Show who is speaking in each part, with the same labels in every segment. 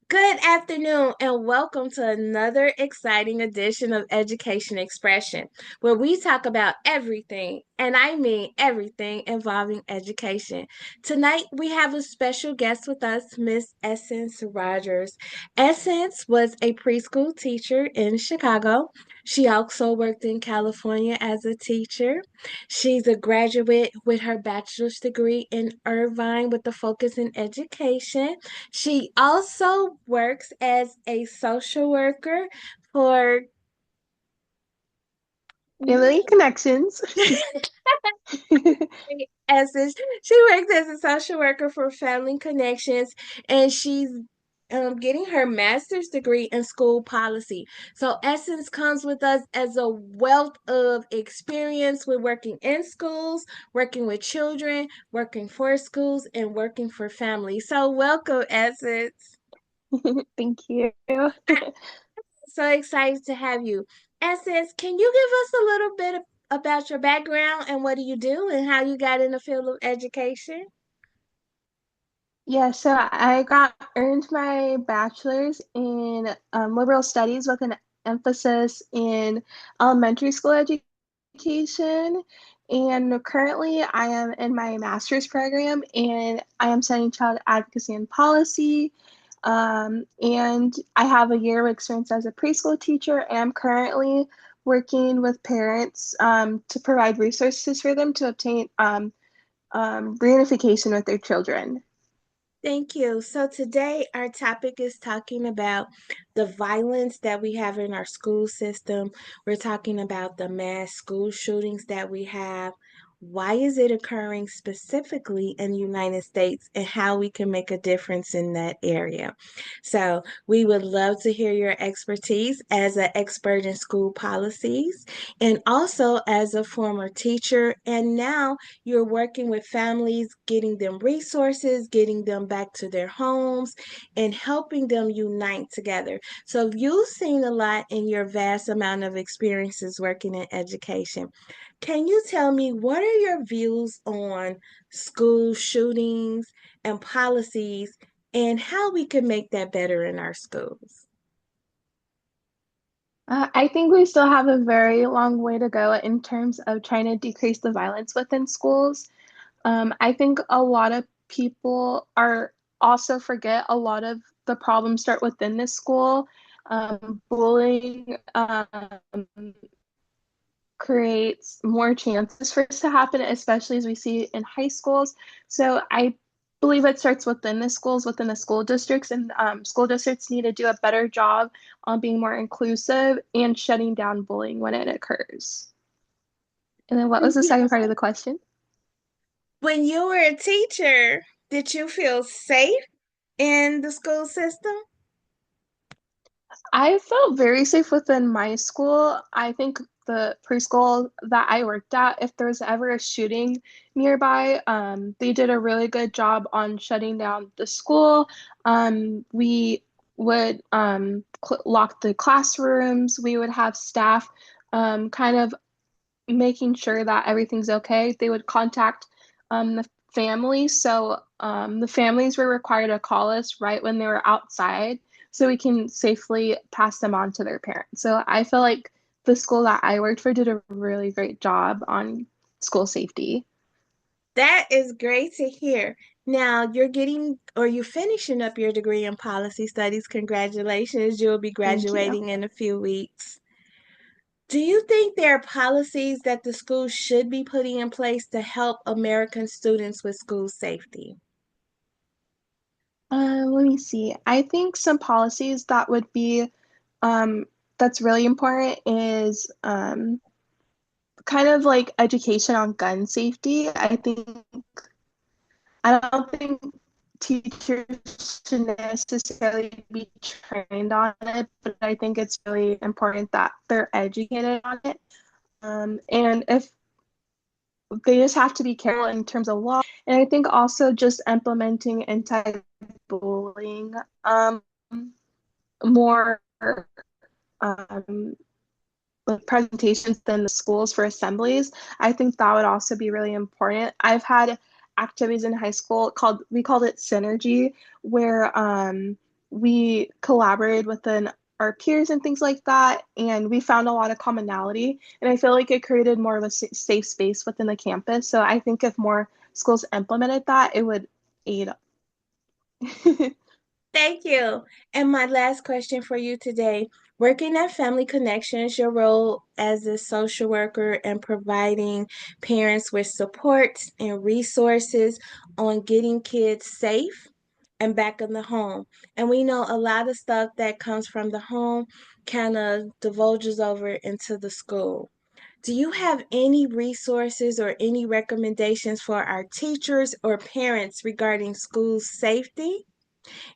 Speaker 1: Good afternoon, and welcome to another exciting edition of Education Expression, where we talk about everything, and I mean everything involving education. Tonight, we have a special guest with us, Miss Essence Rogers. Essence was a preschool teacher in Chicago. She also worked in California as a teacher. She's a graduate with her bachelor's degree in Irvine with a focus in education. She also works as a social worker for
Speaker 2: Family connections.
Speaker 1: Essence. She works as a social worker for Family Connections, and she's getting her master's degree in school policy. So Essence comes with us as a wealth of experience with working in schools, working with children, working for schools, and working for families. So welcome, Essence.
Speaker 2: Thank you.
Speaker 1: So excited to have you. Essence, can you give us a little bit about your background and what do you do and how you got in the field of education?
Speaker 2: Yeah, so I got earned my bachelor's in liberal studies with an emphasis in elementary school education. And currently, I am in my master's program and I am studying child advocacy and policy. And I have a year of experience as a preschool teacher, and I'm currently working with parents to provide resources for them to obtain reunification with their children.
Speaker 1: Thank you. So today our topic is talking about the violence that we have in our school system. We're talking about the mass school shootings that we have. Why is it occurring specifically in the United States and how we can make a difference in that area? So, we would love to hear your expertise as an expert in school policies and also as a former teacher. And now you're working with families, getting them resources, getting them back to their homes, and helping them unite together. So, you've seen a lot in your vast amount of experiences working in education. Can you tell me what are your views on school shootings and policies and how we can make that better in our schools?
Speaker 2: I think we still have a very long way to go in terms of trying to decrease the violence within schools. I think a lot of people are also forget a lot of the problems start within the school. Bullying creates more chances for this to happen, especially as we see in high schools. So I believe it starts within the schools, within the school districts, and school districts need to do a better job on being more inclusive and shutting down bullying when it occurs. And then what was the second part of the question?
Speaker 1: When you were a teacher, did you feel safe in the school system?
Speaker 2: I felt very safe within my school. I think the preschool that I worked at, if there was ever a shooting nearby, they did a really good job on shutting down the school. We would lock the classrooms. We would have staff kind of making sure that everything's okay. They would contact the families. So the families were required to call us right when they were outside so we can safely pass them on to their parents. So I feel like the school that I worked for did a really great job on school safety.
Speaker 1: That is great to hear. Now you're getting or you're finishing up your degree in policy studies. Congratulations. You'll be
Speaker 2: Thank you.
Speaker 1: graduating in a few weeks. Do you think there are policies that the schools should be putting in place to help American students with school safety?
Speaker 2: Let me see. I think some policies that would be that's really important is kind of like education on gun safety. I don't think teachers should necessarily be trained on it, but I think it's really important that they're educated on it. And if they just have to be careful in terms of law, and I think also just implementing anti-bullying more um, with presentations than the schools for assemblies. I think that would also be really important. I've had activities in high school called we called it synergy, where we collaborated within our peers and things like that, and we found a lot of commonality. And I feel like it created more of a safe space within the campus. So I think if more schools implemented that, it would aid.
Speaker 1: Thank you. And my last question for you today. Working at Family Connections, your role as a social worker and providing parents with support and resources on getting kids safe and back in the home. And we know a lot of stuff that comes from the home kind of divulges over into the school. Do you have any resources or any recommendations for our teachers or parents regarding school safety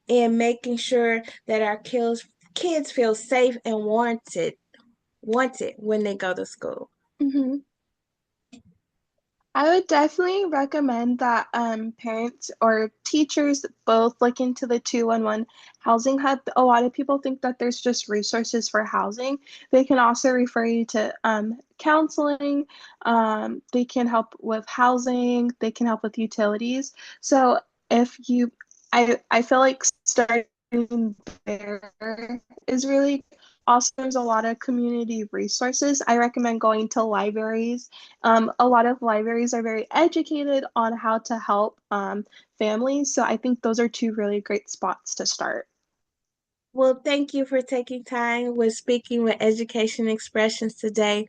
Speaker 1: and making sure that our kids feel safe and wanted when they go to school?
Speaker 2: Mhm. I would definitely recommend that parents or teachers both look into the 211 housing hub. A lot of people think that there's just resources for housing. They can also refer you to counseling. They can help with housing. They can help with utilities. So if you, I feel like starting there is really also there's a lot of community resources. I recommend going to libraries. A lot of libraries are very educated on how to help families. So I think those are two really great spots to start.
Speaker 1: Well, thank you for taking time with speaking with Education Expressions today.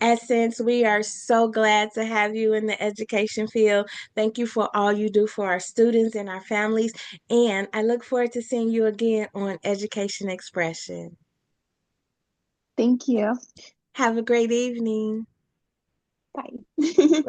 Speaker 1: Essence, we are so glad to have you in the education field. Thank you for all you do for our students and our families. And I look forward to seeing you again on Education Expression.
Speaker 2: Thank you.
Speaker 1: Have a great evening.
Speaker 2: Bye.
Speaker 1: Bye.